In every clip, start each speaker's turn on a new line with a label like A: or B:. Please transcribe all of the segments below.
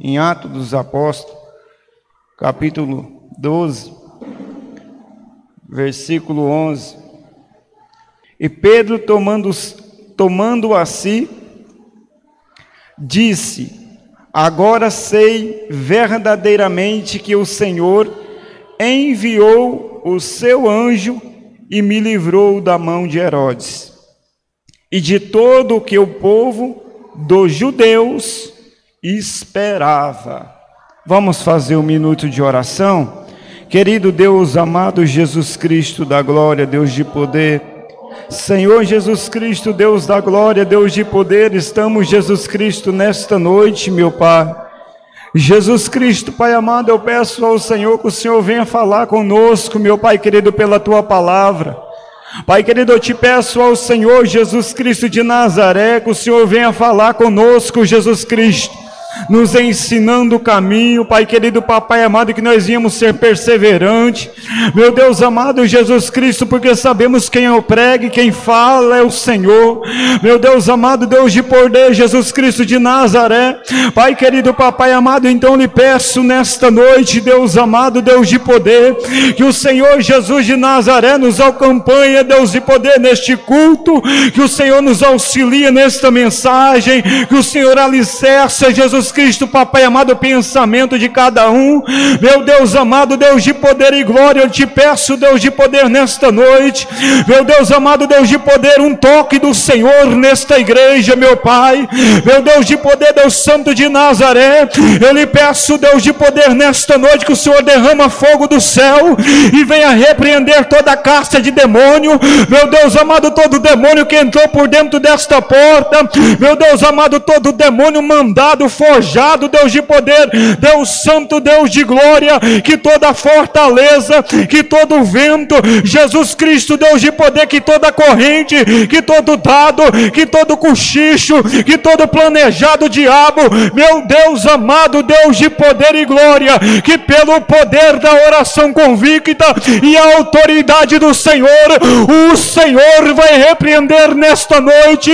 A: em Atos dos Apóstolos, capítulo 12, versículo 11. E Pedro, tomando a si, disse: agora sei verdadeiramente que o Senhor enviou o seu anjo e me livrou da mão de Herodes e de todo o que o povo dos judeus esperava. Vamos fazer um minuto de oração? Querido Deus amado, Jesus Cristo da glória, Deus de poder, Senhor Jesus Cristo, Deus da glória, Deus de poder, estamos, Jesus Cristo, nesta noite, meu Pai. Jesus Cristo, Pai amado, eu peço ao Senhor que o Senhor venha falar conosco, meu Pai querido, pela Tua palavra. Pai querido, eu te peço ao Senhor Jesus Cristo de Nazaré, que o Senhor venha falar conosco, Jesus Cristo, nos ensinando o caminho, Pai querido, Papai amado, que nós íamos ser perseverantes, meu Deus amado Jesus Cristo, porque sabemos quem eu prego e quem fala é o Senhor, meu Deus amado, Deus de poder, Jesus Cristo de Nazaré, Pai querido, Papai amado, então lhe peço nesta noite, Deus amado, Deus de poder, que o Senhor Jesus de Nazaré nos acompanhe, Deus de poder, neste culto, que o Senhor nos auxilie nesta mensagem, que o Senhor alicerce, Jesus Cristo, Papai amado, o pensamento de cada um, meu Deus amado, Deus de poder e glória, eu te peço, Deus de poder, nesta noite, meu Deus amado, Deus de poder, um toque do Senhor nesta igreja, meu Pai, meu Deus de poder, Deus Santo de Nazaré, eu lhe peço, Deus de poder, nesta noite, que o Senhor derrama fogo do céu e venha repreender toda a casta de demônio, meu Deus amado, todo demônio que entrou por dentro desta porta, meu Deus amado, todo demônio mandado, forjado, Deus de poder, Deus Santo, Deus de glória, que toda fortaleza, que todo vento, Jesus Cristo, Deus de poder, que toda corrente, que todo dado, que todo cochicho, que todo planejado diabo, meu Deus amado, Deus de poder e glória, que pelo poder da oração convicta e a autoridade do Senhor, o Senhor vai repreender nesta noite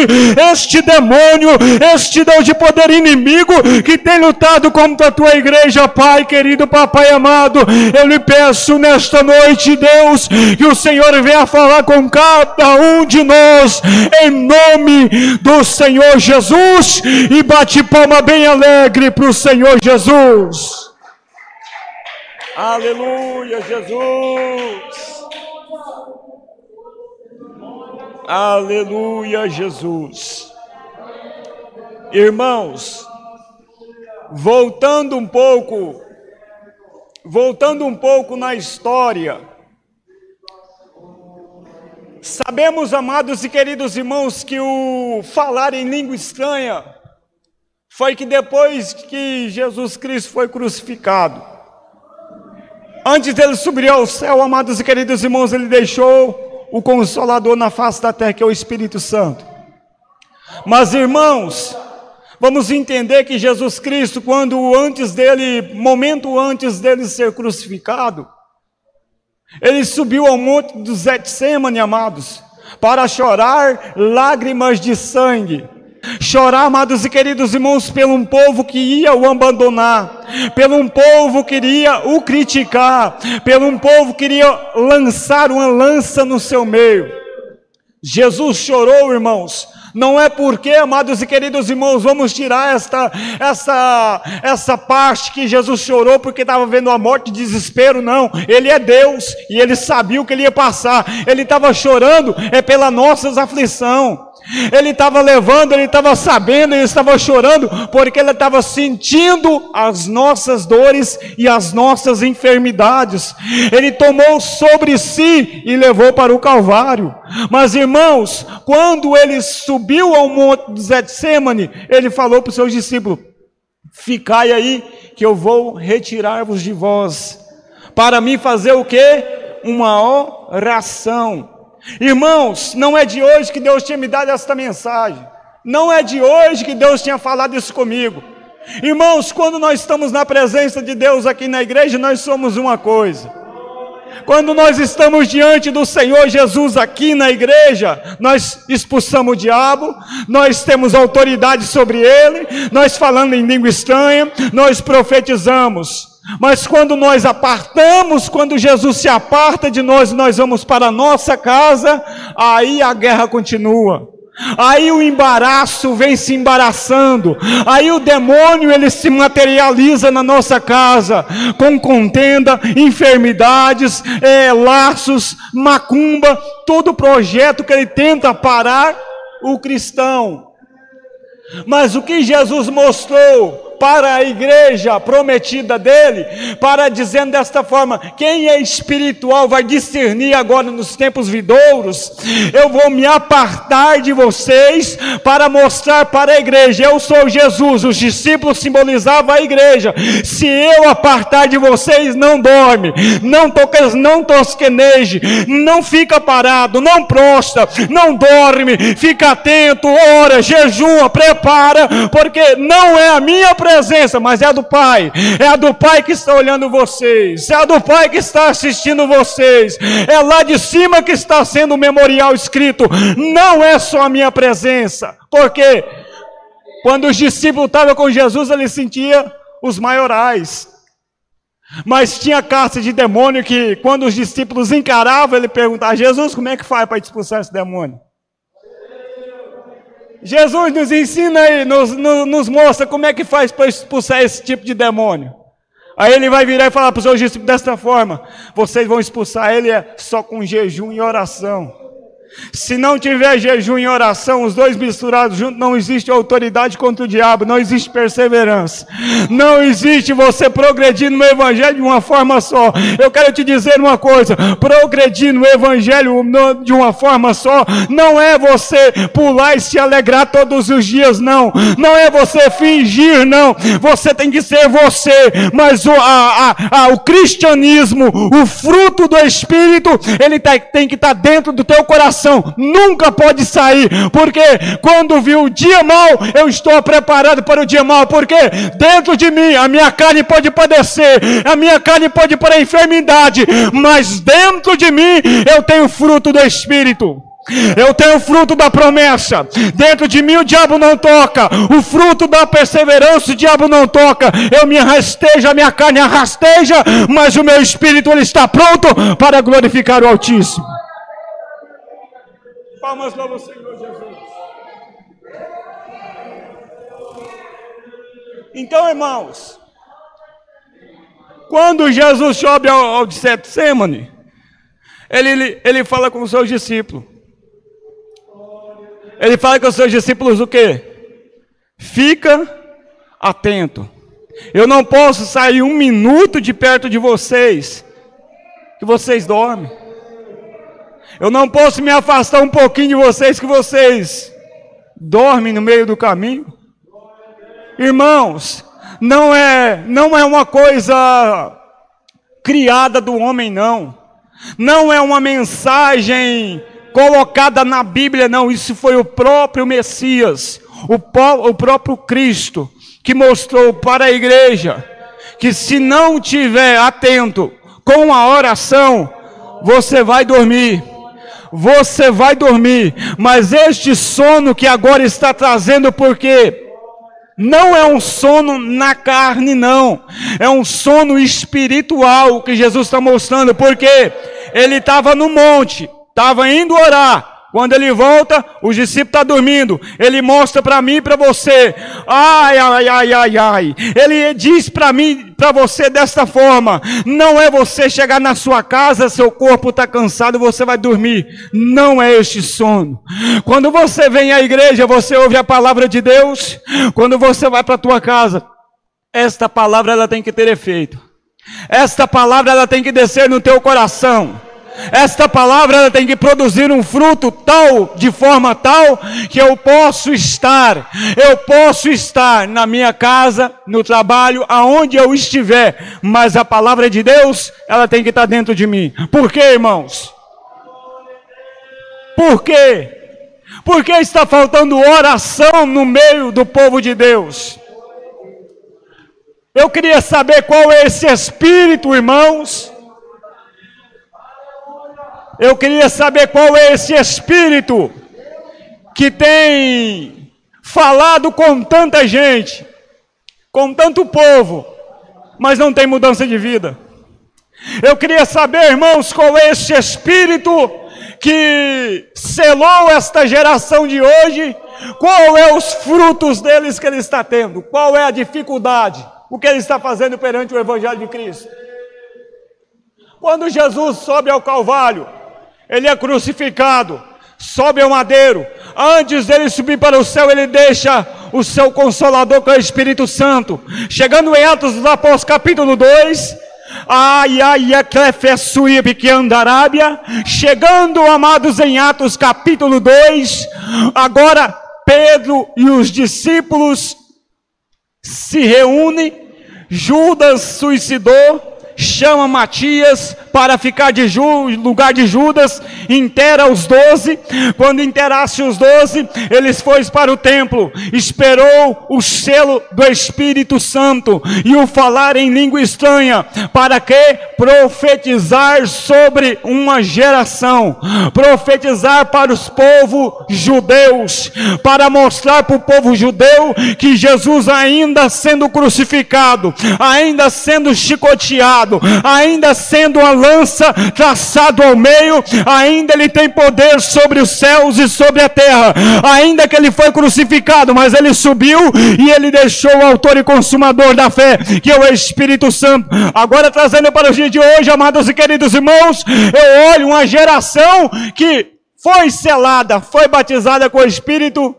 A: este demônio, este Deus de poder inimigo que tem lutado contra a tua igreja, Pai querido, Papai amado. Eu lhe peço nesta noite, Deus, que o Senhor venha falar com cada um de nós, em nome do Senhor Jesus, e bate palma bem alegre para o Senhor Jesus. Aleluia, Jesus. Aleluia, Jesus. Irmãos, voltando um pouco na história, sabemos, amados e queridos irmãos, que o falar em língua estranha foi que depois que Jesus Cristo foi crucificado, antes dele subir ao céu, amados e queridos irmãos, ele deixou o Consolador na face da terra, que é o Espírito Santo. Mas, irmãos, vamos entender que Jesus Cristo, momento antes dele ser crucificado, ele subiu ao monte do Getsemane, amados, para chorar lágrimas de sangue. Chorar, amados e queridos irmãos, pelo um povo que ia o abandonar, pelo um povo que iria o criticar, pelo um povo que iria lançar uma lança no seu meio. Jesus chorou, irmãos. Não é porque, amados e queridos irmãos, vamos tirar essa parte que Jesus chorou porque estava vendo a morte e desespero, não. Ele é Deus e ele sabia o que ele ia passar. Ele estava chorando pela nossas aflição. Ele estava levando, ele estava sabendo, ele estava chorando, porque ele estava sentindo as nossas dores e as nossas enfermidades. Ele tomou sobre si e levou para o Calvário. Mas, irmãos, quando ele subiu ao monte de Getsemane, ele falou para os seus discípulos: ficai aí, que eu vou retirar-vos de vós, para mim fazer o quê? Uma oração. Irmãos, não é de hoje que Deus tinha me dado esta mensagem, não é de hoje que Deus tinha falado isso comigo. Irmãos, quando nós estamos na presença de Deus aqui na igreja, nós somos uma coisa. Quando nós estamos diante do Senhor Jesus aqui na igreja, nós expulsamos o diabo, nós temos autoridade sobre ele, nós falando em língua estranha, nós profetizamos. Mas quando nós apartamos, quando Jesus se aparta de nós, nós vamos para a nossa casa, aí a guerra continua. Aí o embaraço vem se embaraçando, aí o demônio ele se materializa na nossa casa, com contenda, enfermidades, laços, macumba, todo projeto que ele tenta parar o cristão. Mas o que Jesus mostrou para a igreja prometida dele, para dizendo desta forma, quem é espiritual vai discernir agora nos tempos vindouros, eu vou me apartar de vocês para mostrar para a igreja, eu sou Jesus, os discípulos simbolizavam a igreja, se eu apartar de vocês, não dorme, não tosqueneje, não fica parado, não prostra, não dorme, fica atento, ora, jejua, prepara, porque não é a minha presença, mas é a do Pai que está olhando vocês, é a do Pai que está assistindo vocês, é lá de cima que está sendo o memorial escrito, não é só a minha presença, porque quando os discípulos estavam com Jesus, ele sentia os maiorais, mas tinha casta de demônio que quando os discípulos encaravam, ele perguntava, Jesus, como é que faz para expulsar esse demônio? Jesus nos ensina aí, nos mostra como é que faz para expulsar esse tipo de demônio. Aí ele vai virar e falar para os seus discípulos desta forma, vocês vão expulsar ele só com jejum e oração. Se não tiver jejum e oração, os dois misturados juntos, não existe autoridade contra o diabo, não existe perseverança, não existe você progredir no evangelho de uma forma só. Eu quero te dizer uma coisa, progredir no evangelho de uma forma só, não é você pular e se alegrar todos os dias, não é você fingir, não, você tem que ser você, mas o cristianismo, o fruto do Espírito, ele tem que estar dentro do teu coração, nunca pode sair, porque quando viu o dia mau, eu estou preparado para o dia mau, porque dentro de mim, a minha carne pode padecer, a minha carne pode ir para a enfermidade, mas dentro de mim, eu tenho fruto do Espírito, eu tenho fruto da promessa, dentro de mim o diabo não toca, o fruto da perseverança o diabo não toca, eu me rastejo, a minha carne rasteja, mas o meu espírito ele está pronto para glorificar o Altíssimo. Palmas para o Senhor Jesus. Então, irmãos, quando Jesus sobe ao de Getsemane, ele fala com os seus discípulos. Ele fala com os seus discípulos o quê? Fica atento. Eu não posso sair um minuto de perto de vocês, que vocês dormem. Eu não posso me afastar um pouquinho de vocês, que vocês dormem no meio do caminho. Irmãos, não é uma coisa criada do homem, não. Não é uma mensagem colocada na Bíblia, não. Isso foi o próprio Messias, o próprio Cristo, que mostrou para a igreja, que se não estiver atento com a oração, você vai dormir. Você vai dormir, mas este sono que agora está trazendo, porque não é um sono na carne, não, é um sono espiritual que Jesus está mostrando, porque ele estava no monte, estava indo orar. Quando ele volta, os discípulos estão dormindo. Ele mostra para mim e para você. Ai. Ele diz para mim, para você desta forma. Não é você chegar na sua casa, seu corpo está cansado, você vai dormir. Não é este sono. Quando você vem à igreja, você ouve a palavra de Deus. Quando você vai para a tua casa, esta palavra ela tem que ter efeito. Esta palavra ela tem que descer no teu coração. Esta palavra ela tem que produzir um fruto tal, de forma tal, que eu posso estar na minha casa, no trabalho, aonde eu estiver, mas a palavra de Deus, ela tem que estar dentro de mim. Por quê, irmãos? Por quê? Porque está faltando oração no meio do povo de Deus. Eu queria saber qual é esse espírito, irmãos, Eu queria saber qual é esse espírito que tem falado com tanta gente, com tanto povo, mas não tem mudança de vida. Eu queria saber, irmãos, qual é esse espírito que selou esta geração de hoje, qual é os frutos deles que ele está tendo, qual é a dificuldade, o que ele está fazendo perante o Evangelho de Cristo. Quando Jesus sobe ao Calvário, ele é crucificado, sobe ao madeiro. Antes dele subir para o céu, ele deixa o seu Consolador, que é o Espírito Santo. Chegando em Atos dos Apóstolos, capítulo 2, chegando, amados, em Atos capítulo 2, agora Pedro e os discípulos se reúnem. Judas suicidou, chama Matias para ficar de lugar de Judas, intera os 12, quando interasse os 12, eles foram para o templo, esperou o selo do Espírito Santo, e o falar em língua estranha, para que? Profetizar sobre uma geração, profetizar para os povos judeus, para mostrar para o povo judeu, que Jesus ainda sendo crucificado, ainda sendo chicoteado, ainda sendo a lança traçado ao meio, ainda ele tem poder sobre os céus e sobre a terra. Ainda que ele foi crucificado, mas ele subiu e ele deixou o autor e consumador da fé, que é o Espírito Santo. Agora, trazendo para os dias de hoje, amados e queridos irmãos, eu olho uma geração que foi selada, foi batizada com o Espírito,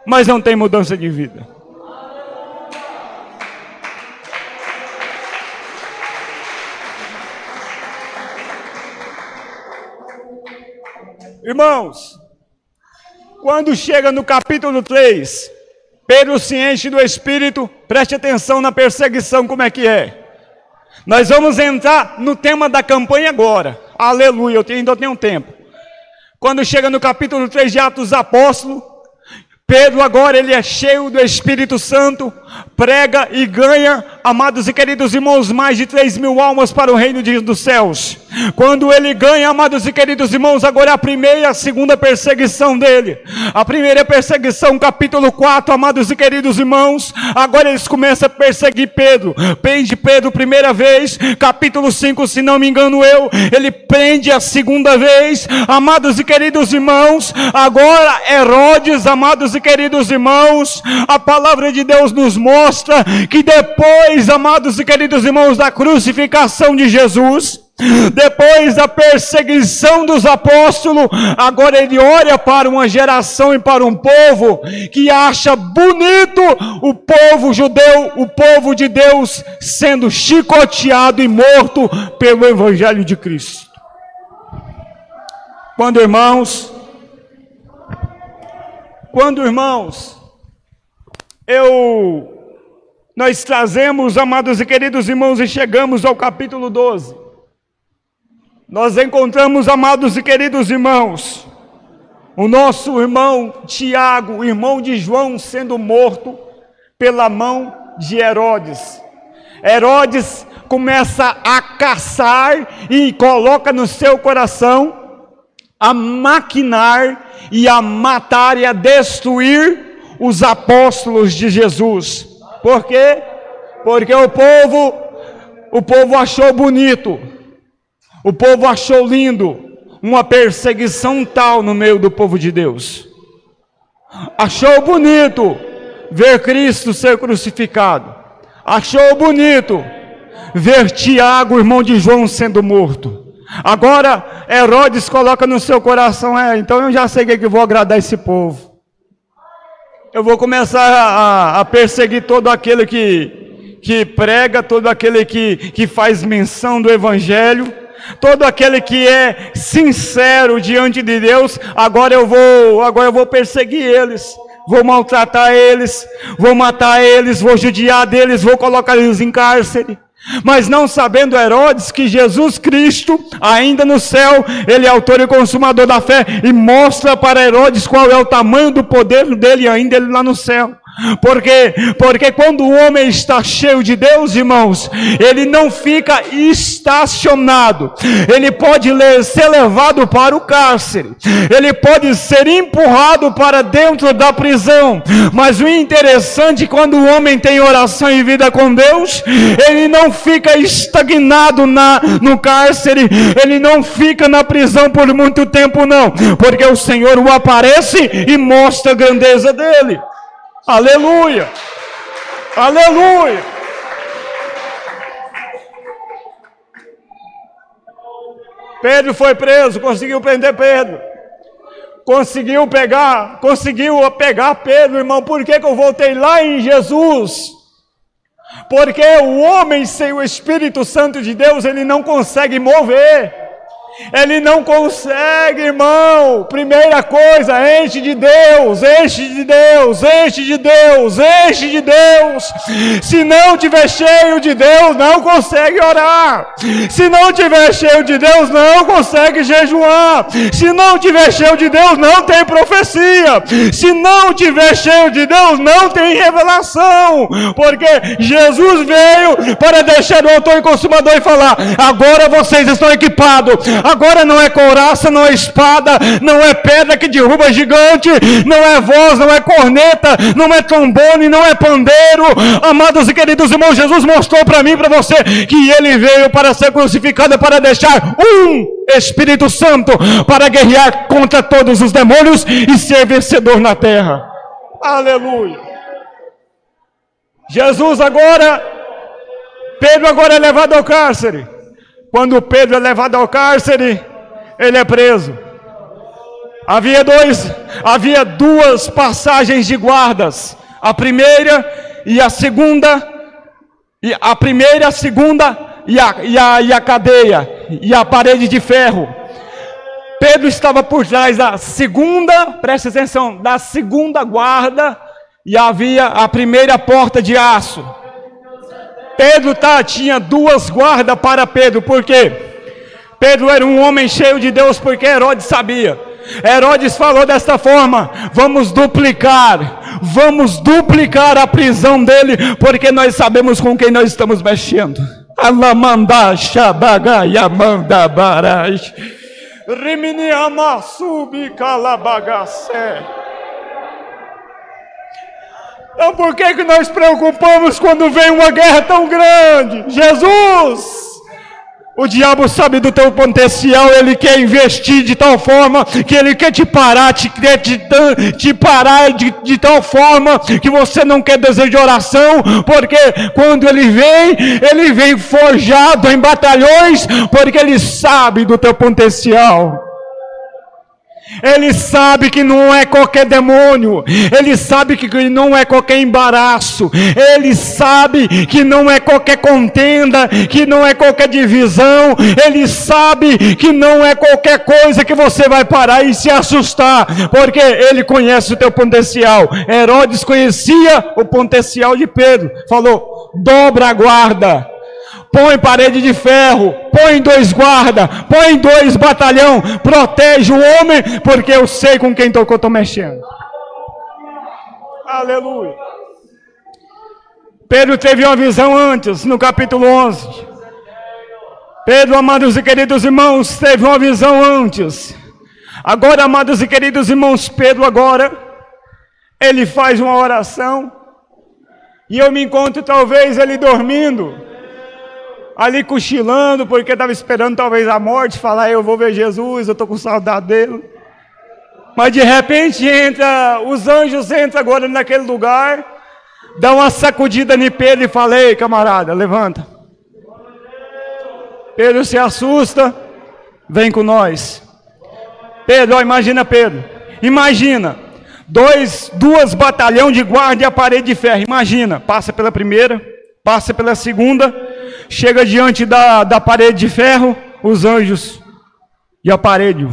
A: mas não tem mudança de vida. Irmãos, quando chega no capítulo 3, Pedro se enche do Espírito. Preste atenção na perseguição, como é que é. Nós vamos entrar no tema da campanha agora. Aleluia, eu ainda tenho tempo. Quando chega no capítulo 3 de Atos dos Apóstolos, Pedro agora ele é cheio do Espírito Santo, prega e ganha, amados e queridos irmãos, mais de 3.000 almas para o reino dos céus. Quando ele ganha, amados e queridos irmãos, agora é a primeira e a segunda perseguição dele. A primeira perseguição, capítulo 4, amados e queridos irmãos, agora eles começam a perseguir Pedro. Prende Pedro primeira vez, capítulo 5, se não me engano ele prende a segunda vez, amados e queridos irmãos. Agora Herodes, amados e queridos irmãos, a palavra de Deus nos mostra que depois, amados e queridos irmãos, da crucificação de Jesus, depois da perseguição dos apóstolos, agora ele olha para uma geração e para um povo que acha bonito o povo judeu, o povo de Deus, sendo chicoteado e morto pelo Evangelho de Cristo. Quando irmãos, nós trazemos, amados e queridos irmãos, e chegamos ao capítulo 12, nós encontramos, amados e queridos irmãos, o nosso irmão Tiago, irmão de João, sendo morto pela mão de Herodes. Herodes começa a caçar e coloca no seu coração a maquinar e a matar e a destruir os apóstolos de Jesus. Por quê? Porque o povo achou bonito, o povo achou lindo uma perseguição tal no meio do povo de Deus. Achou bonito ver Cristo ser crucificado. Achou bonito ver Tiago, irmão de João, sendo morto. Agora Herodes coloca no seu coração: então eu já sei que vou agradar esse povo. Eu vou começar a perseguir todo aquele que prega, todo aquele que faz menção do Evangelho, todo aquele que é sincero diante de Deus. Agora eu vou perseguir eles, vou maltratar eles, vou matar eles, vou judiar deles, vou colocar eles em cárcere. Mas não sabendo Herodes que Jesus Cristo, ainda no céu, ele é autor e consumador da fé, e mostra para Herodes qual é o tamanho do poder dele, ainda ele lá no céu. Por quê? Porque quando o homem está cheio de Deus, irmãos, ele não fica estacionado. Ele pode ser levado para o cárcere, ele pode ser empurrado para dentro da prisão. Mas o interessante, quando o homem tem oração e vida com Deus, ele não fica estagnado no cárcere, ele não fica na prisão por muito tempo, não, porque o Senhor o aparece e mostra a grandeza dele. Aleluia, aleluia. Pedro foi preso, conseguiu prender Pedro, conseguiu pegar Pedro, irmão. Por que eu voltei lá em Jesus? Porque o homem sem o Espírito Santo de Deus, ele não consegue mover. Ele não consegue, irmão. Primeira coisa, enche de Deus, enche de Deus, enche de Deus, enche de Deus. Se não tiver cheio de Deus, não consegue orar. Se não tiver cheio de Deus, não consegue jejuar. Se não tiver cheio de Deus, não tem profecia. Se não tiver cheio de Deus, não tem revelação. Porque Jesus veio para deixar o autor e consumador e falar: agora vocês estão equipados. Agora não é couraça, não é espada, não é pedra que derruba gigante, não é voz, não é corneta, não é trombone, não é pandeiro. Amados e queridos irmãos, Jesus mostrou para mim e para você que ele veio para ser crucificado, para deixar um Espírito Santo, para guerrear contra todos os demônios e ser vencedor na terra. Aleluia. Pedro agora é levado ao cárcere. Quando Pedro é levado ao cárcere, ele é preso. Havia duas passagens de guardas. A primeira e a segunda, e a cadeia, e a parede de ferro. Pedro estava por trás da segunda, preste atenção, da segunda guarda, e havia a primeira porta de aço. Pedro tinha duas guardas para Pedro. Por quê? Pedro era um homem cheio de Deus, porque Herodes sabia. Herodes falou desta forma: vamos duplicar a prisão dele, porque nós sabemos com quem nós estamos mexendo. Alamanda Shabagaya Mandabaraj Rimini Amasubi Calabagacé. Então por que nós preocupamos quando vem uma guerra tão grande? Jesus! O diabo sabe do teu potencial, ele quer investir de tal forma que ele quer te parar, de tal forma que você não quer desejo de oração, porque quando ele vem forjado em batalhões, porque ele sabe do teu potencial. Ele sabe que não é qualquer demônio, ele sabe que não é qualquer embaraço, ele sabe que não é qualquer contenda, que não é qualquer divisão, ele sabe que não é qualquer coisa que você vai parar e se assustar, porque ele conhece o teu potencial. Herodes conhecia o potencial de Pedro, falou: dobra a guarda, põe parede de ferro, põe 2 guardas, põe 2 batalhão, protege o homem, porque eu sei com quem eu estou mexendo. Aleluia. Pedro teve uma visão antes, no capítulo 11. Pedro, amados e queridos irmãos, teve uma visão antes. Agora, amados e queridos irmãos, Pedro agora, ele faz uma oração, e eu me encontro talvez ele dormindo, ali cochilando, porque estava esperando talvez a morte, falar: eu vou ver Jesus, eu estou com saudade dele. Mas de repente os anjos entram agora naquele lugar, dá uma sacudida em Pedro e fala: ei, camarada, levanta. Pedro se assusta, vem com nós. Pedro, imagina Pedro, imagina, 2 batalhão de guarda e a parede de ferro, imagina, passa pela primeira, passa pela segunda, chega diante da parede de ferro, os anjos e a parede.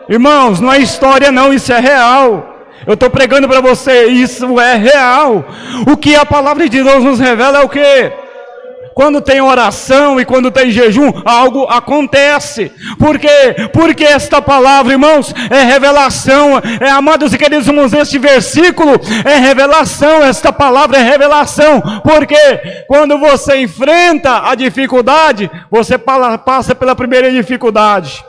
A: Irmãos, não é história não, isso é real. Eu estou pregando para você, isso é real. O que a palavra de Deus nos revela é o quê? Quando tem oração e quando tem jejum, algo acontece. Por quê? Porque esta palavra, irmãos, é revelação. Amados e queridos irmãos, este versículo é revelação. Esta palavra é revelação. Porque quando você enfrenta a dificuldade, você passa pela primeira dificuldade.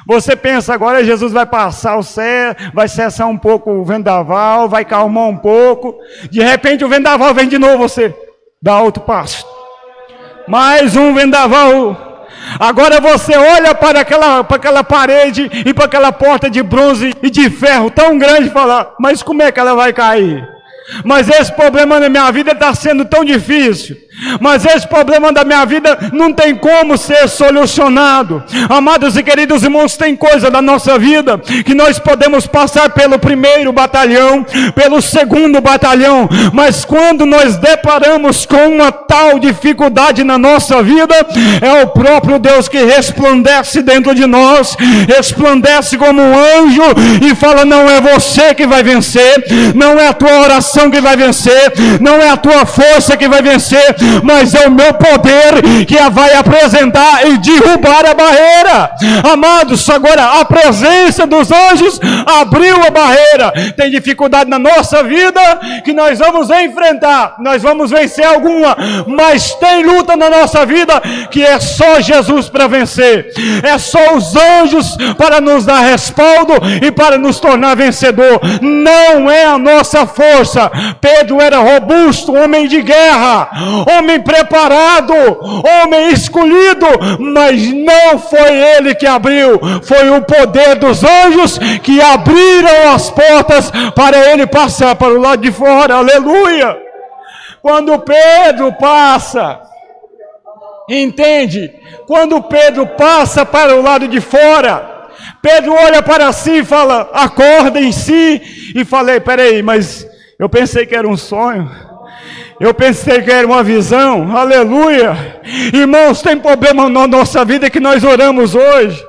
A: Você pensa, agora Jesus vai passar o céu, vai cessar um pouco o vendaval, vai calmar um pouco. De repente o vendaval vem de novo, você dá outro passo. Mais um vendaval. Agora você olha para aquela parede e para aquela porta de bronze e de ferro tão grande e fala, mas como é que ela vai cair? Mas esse problema na minha vida está sendo tão difícil. Mas esse problema da minha vida não tem como ser solucionado. Amados e queridos irmãos, tem coisa da nossa vida que nós podemos passar pelo primeiro batalhão, pelo segundo batalhão, mas quando nós deparamos com uma tal dificuldade na nossa vida, é o próprio Deus que resplandece dentro de nós, resplandece como um anjo e fala, não é você que vai vencer, não é a tua oração que vai vencer, não é a tua força que vai vencer, mas é o meu poder que vai apresentar e derrubar a barreira. Amados, agora a presença dos anjos abriu a barreira. Tem dificuldade na nossa vida que nós vamos enfrentar, nós vamos vencer alguma, mas tem luta na nossa vida que é só Jesus para vencer, é só os anjos para nos dar respaldo e para nos tornar vencedor. Não é a nossa força. Pedro era robusto, homem de guerra, homem preparado, homem escolhido, mas não foi ele que abriu, foi o poder dos anjos que abriram as portas para ele passar para o lado de fora. Aleluia! Quando Pedro passa, entende? Quando Pedro passa para o lado de fora, Pedro olha para si e fala, acorda em si, e falei, peraí, mas eu pensei que era um sonho, eu pensei que era uma visão. Aleluia! Irmãos, tem problema na nossa vida que nós oramos hoje,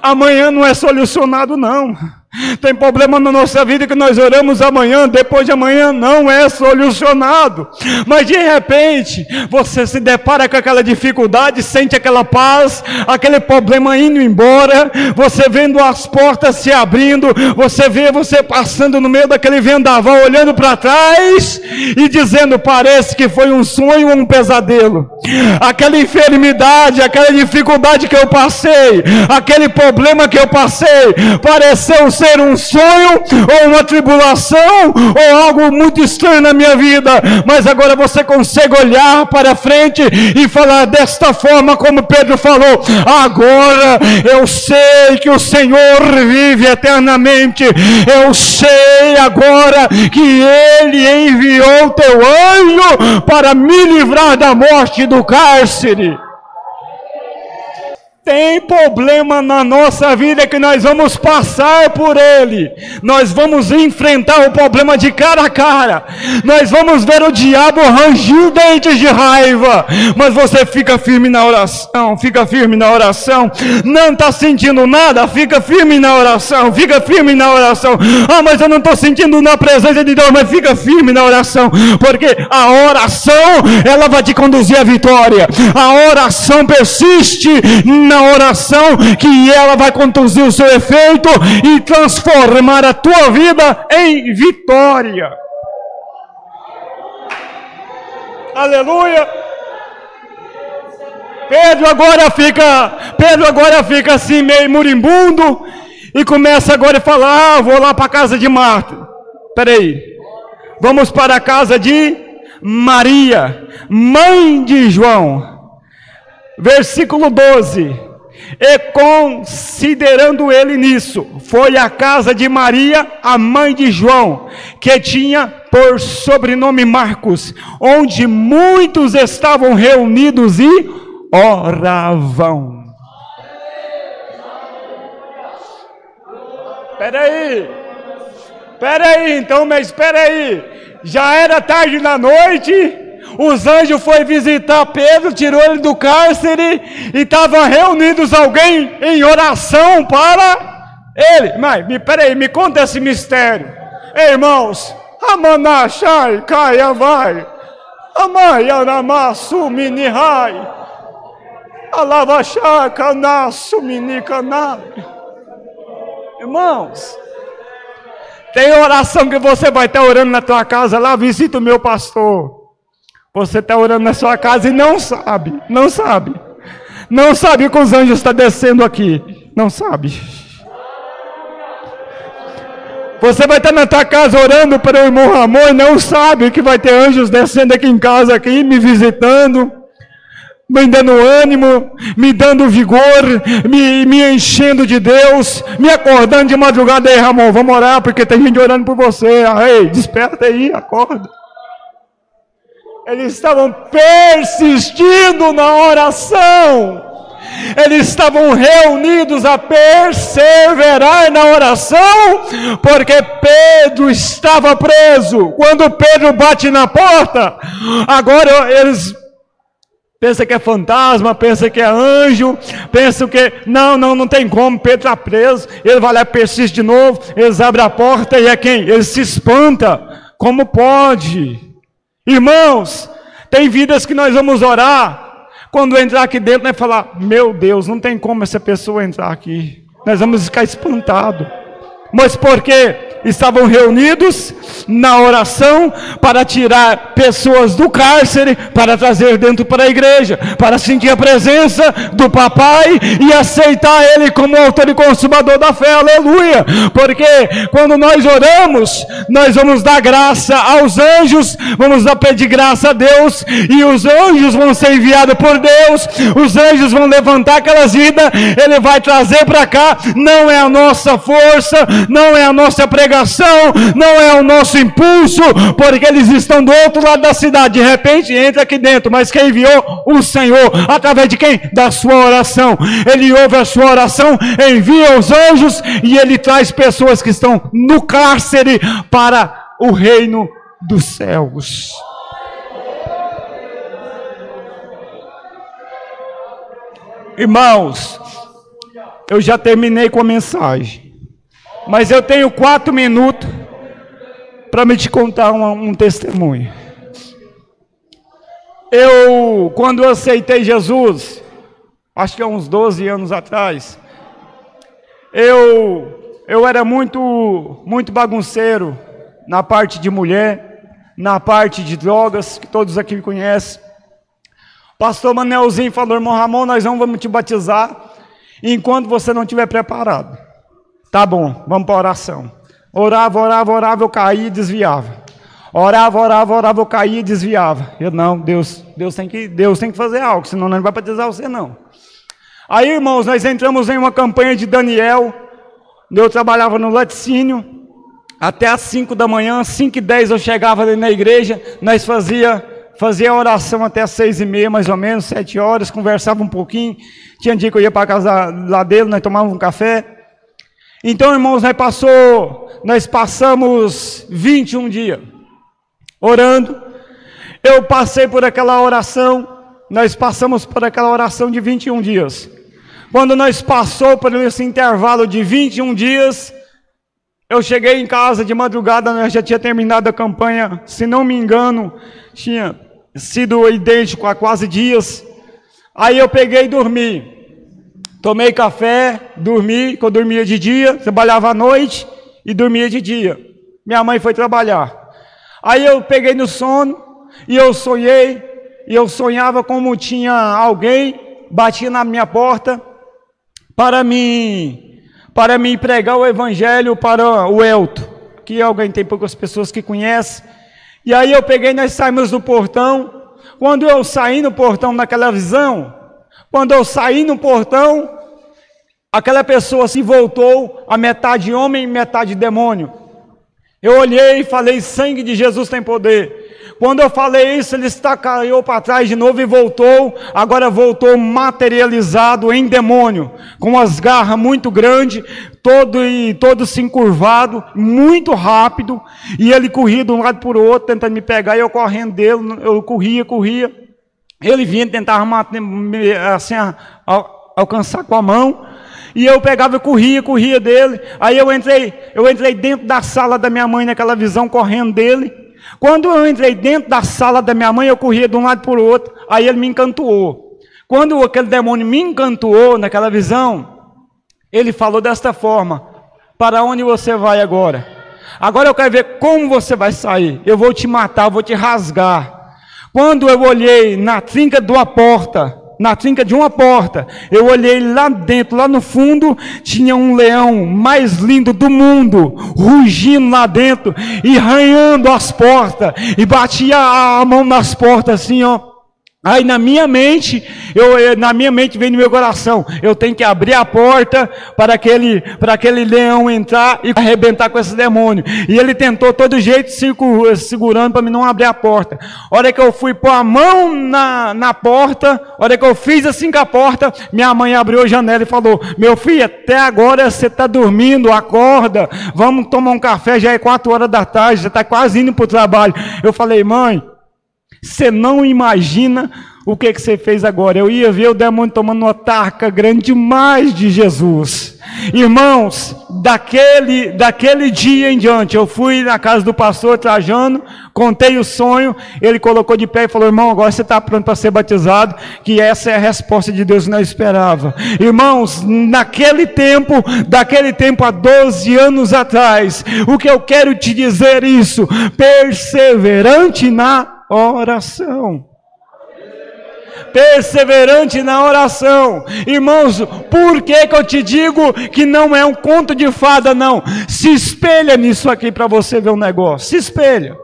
A: amanhã não é solucionado não. Tem problema na nossa vida que nós oramos amanhã, depois de amanhã não é solucionado. Mas de repente, você se depara com aquela dificuldade, sente aquela paz, aquele problema indo embora, você vendo as portas se abrindo, você vê você passando no meio daquele vendaval, olhando para trás e dizendo, parece que foi um sonho ou um pesadelo. Aquela enfermidade, aquela dificuldade que eu passei, aquele problema que eu passei, pareceu ser um sonho ou uma tribulação ou algo muito estranho na minha vida, mas agora você consegue olhar para frente e falar desta forma como Pedro falou, agora eu sei que o Senhor vive eternamente, eu sei agora que Ele enviou o teu anjo para me livrar da morte e do cárcere. Tem problema na nossa vida que nós vamos passar por ele, nós vamos enfrentar o problema de cara a cara, nós vamos ver o diabo rangir dentes de raiva, mas você fica firme na oração, fica firme na oração. Não está sentindo nada, fica firme na oração, fica firme na oração. Ah, mas eu não estou sentindo na presença de Deus, mas fica firme na oração, porque a oração, ela vai te conduzir à vitória. A oração persiste na oração, que ela vai conduzir o seu efeito e transformar a tua vida em vitória. Aleluia! Pedro agora fica assim meio moribundo e começa agora a falar, vou lá para a casa de Marta. Peraí, vamos para a casa de Maria, mãe de João. Versículo 12. E considerando ele nisso, foi à casa de Maria, a mãe de João, que tinha por sobrenome Marcos, onde muitos estavam reunidos e oravam. Peraí, então, mas peraí, já era tarde da noite, os anjos foram visitar Pedro, tirou ele do cárcere e estavam reunidos alguém em oração para ele. Mas, peraí, me conta esse mistério. Ei, irmãos, Amanachai, caia, vai. Amai Aramasu Minihai. Alavachaka Nasu Minikanai. Irmãos, tem oração que você vai estar orando na tua casa lá, visita o meu pastor. Você está orando na sua casa e não sabe que os anjos estão descendo aqui, não sabe. Você vai estar na tua casa orando para o irmão Ramon e não sabe que vai ter anjos descendo aqui em casa, aqui, me visitando, me dando ânimo, me dando vigor, me enchendo de Deus, me acordando de madrugada. Aí, Ramon, vamos orar, porque tem gente orando por você. Ei, desperta aí, acorda. Eles estavam persistindo na oração. Eles estavam reunidos a perseverar na oração, porque Pedro estava preso. Quando Pedro bate na porta, agora eles pensam que é fantasma, pensam que é anjo, pensam que não tem como, Pedro está preso. Ele vai lá e persiste de novo, eles abrem a porta e é quem? Ele se espanta. Como pode? Irmãos, tem vidas que nós vamos orar. Quando entrar aqui dentro, nós vamos falar: meu Deus, não tem como essa pessoa entrar aqui. Nós vamos ficar espantados. Mas por quê? Estavam reunidos na oração para tirar pessoas do cárcere, para trazer dentro para a igreja, para sentir a presença do papai e aceitar ele como autor e consumador da fé. Aleluia! Porque quando nós oramos, nós vamos dar graça aos anjos, vamos pedir graça a Deus, e os anjos vão ser enviados por Deus, os anjos vão levantar aquelas vidas, ele vai trazer para cá. Não é a nossa força, não é a nossa pregação, não é o nosso impulso, porque eles estão do outro lado da cidade. De repente entra aqui dentro, mas quem enviou? O Senhor. Através de quem? Da sua oração. Ele ouve a sua oração, envia os anjos e ele traz pessoas que estão no cárcere para o reino dos céus. Irmãos, eu já terminei com a mensagem, mas eu tenho 4 minutos para me te contar um testemunho. Quando eu aceitei Jesus, acho que há uns 12 anos atrás, eu era muito bagunceiro na parte de mulher, na parte de drogas, que todos aqui me conhecem. Pastor Manelzinho falou: irmão Ramon, nós não vamos te batizar enquanto você não estiver preparado. Tá bom, vamos para a oração. Orava, eu caía e desviava. Orava, eu caía e desviava. Eu não, Deus tem que fazer algo, senão não vai batizar você não. Aí, irmãos, nós entramos em uma campanha de Daniel. Eu trabalhava no laticínio até às 5 da manhã, 5h10 eu chegava ali na igreja. Nós fazia a oração até às 6h30, mais ou menos, 7 horas, conversava um pouquinho. Tinha dia que eu ia para a casa lá dele, nós tomávamos um café. Então, irmãos, nós passamos 21 dias orando. Eu passei por aquela oração, nós passamos por aquela oração de 21 dias. Quando nós passou por esse intervalo de 21 dias, eu cheguei em casa de madrugada, nós já tinha terminado a campanha, se não me engano, tinha sido idêntico a quase dias. Aí eu peguei e dormi. Tomei café, dormi, que eu dormia de dia, trabalhava à noite e dormia de dia. Minha mãe foi trabalhar. Aí eu peguei no sono e eu sonhei, e eu sonhava como tinha alguém, batia na minha porta para me pregar o evangelho para o Elto, que alguém tem poucas pessoas que conhecem. E aí eu peguei, nós saímos do portão. Quando eu saí no portão naquela visão, aquela pessoa se voltou a metade homem e metade demônio. Eu olhei e falei: sangue de Jesus tem poder. Quando eu falei isso, ele caiu para trás de novo e voltou. Agora voltou materializado em demônio, com as garras muito grandes, todo se encurvado, muito rápido. E ele corria de um lado para o outro, tentando me pegar, e eu correndo dele. Eu corria. Ele vinha tentar assim, alcançar com a mão. E eu pegava e corria dele. Aí eu entrei dentro da sala da minha mãe, naquela visão, correndo dele. Quando eu entrei dentro da sala da minha mãe, eu corria de um lado para o outro, aí ele me encantou. Quando aquele demônio me encantou naquela visão, ele falou desta forma: para onde você vai agora? Agora eu quero ver como você vai sair. Eu vou te matar, eu vou te rasgar. Quando eu olhei na trinca de uma porta, eu olhei lá dentro, lá no fundo, tinha um leão mais lindo do mundo, rugindo lá dentro, e arranhando as portas, e batia a mão nas portas assim, ó. Aí na minha mente veio no meu coração: eu tenho que abrir a porta para aquele leão entrar e arrebentar com esse demônio. E ele tentou todo jeito, segurando para mim não abrir a porta. A hora que eu fui pôr a mão na porta, a hora que eu fiz assim com a porta, minha mãe abriu a janela e falou: meu filho, até agora você está dormindo, acorda, vamos tomar um café, já é 4 horas da tarde, já está quase indo para o trabalho. Eu falei: mãe, você não imagina o que você fez agora. Eu ia ver o demônio tomando uma tarca grande demais de Jesus. Irmãos, daquele dia em diante, eu fui na casa do pastor Trajano, contei o sonho, ele colocou de pé e falou: irmão, agora você está pronto para ser batizado, que essa é a resposta de Deus que nós esperava. Irmãos, daquele tempo há 12 anos atrás, o que eu quero te dizer isso: perseverante na oração. Perseverante na oração. Irmãos, por que eu te digo que não é um conto de fada, não? Se espelha nisso aqui para você ver um negócio. Se espelha.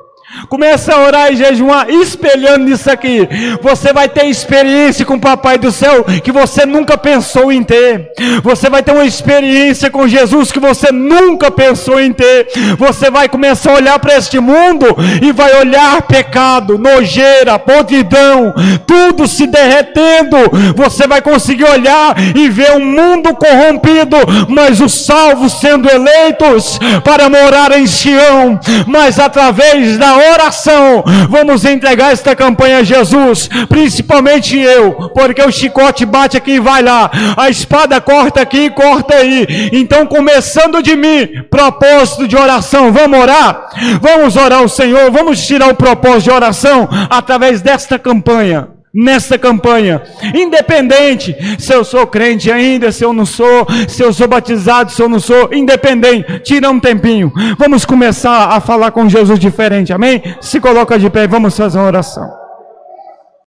A: Começa a orar e jejuar, espelhando nisso aqui. Você vai ter experiência com o Papai do Céu que você nunca pensou em ter. Você vai ter uma experiência com Jesus que você nunca pensou em ter. Você vai começar a olhar para este mundo e vai olhar pecado, nojeira, podridão, tudo se derretendo. Você vai conseguir olhar e ver um mundo corrompido, mas os salvos sendo eleitos para morar em Sião. Mas através da oração, vamos entregar esta campanha a Jesus, principalmente eu, porque o chicote bate aqui e vai lá, a espada corta aqui e corta aí. Então, começando de mim, propósito de oração. Vamos orar? Vamos orar ao Senhor, vamos tirar o propósito de oração através desta campanha. Nesta campanha, independente se eu sou crente ainda, se eu não sou, se eu sou batizado, se eu não sou, independente, tira um tempinho, vamos começar a falar com Jesus diferente, amém? Se coloca de pé e vamos fazer uma oração.